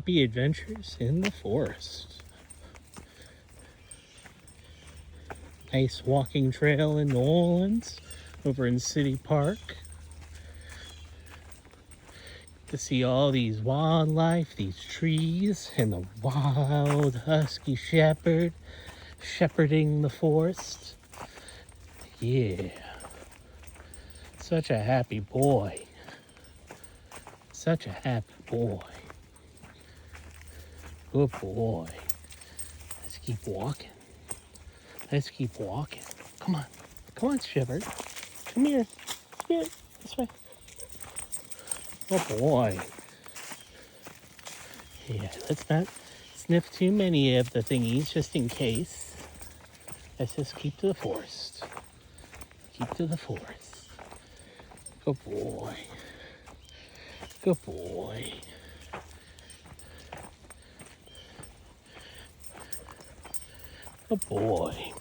Happy adventures in the forest. Nice walking trail in New Orleans, over in City Park. To see all these wildlife, these trees, and the wild husky shepherd shepherding the forest. Yeah. Such a happy boy. Such a happy boy. Good boy. Let's keep walking. Let's keep walking. Come on. Come on, Shepherd. Come here. Come here. This way. Oh, boy. Yeah, let's not sniff too many of the thingies, just in case. Let's just keep to the forest. Keep to the forest. Good boy. Good boy. Good boy.